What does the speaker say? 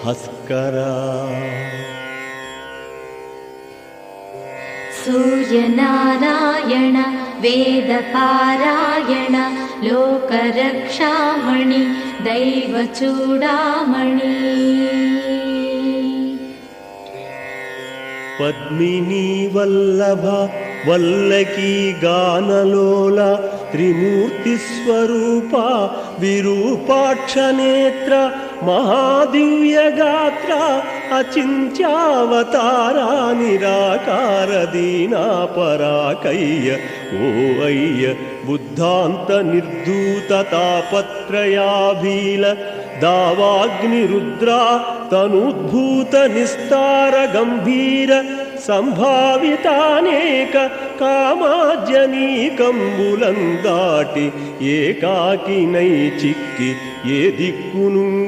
भास्करा। सूर्यनारायण वेदपारायण लोकरक्षामणि दैवचूडामणि। पद्मिनी वल्लभ वल्लकी गानलोला त्रिमूर्तिस्वरूपा विरूपाक्षनेत्र महादिव्यगात्रा अचिन्त्यावतारा निराकार दीनापराकय्य ओ अय्य बुद्धान्त निर्धूत तापत्रयाभील दावाग्निरुद्रा तनुद्भूत निस्तार गंभीर संभावितानेक कामाजनीकंबुलं दाटि एकाकिनै चिक्कि ये दिक्कुनुगानगाले।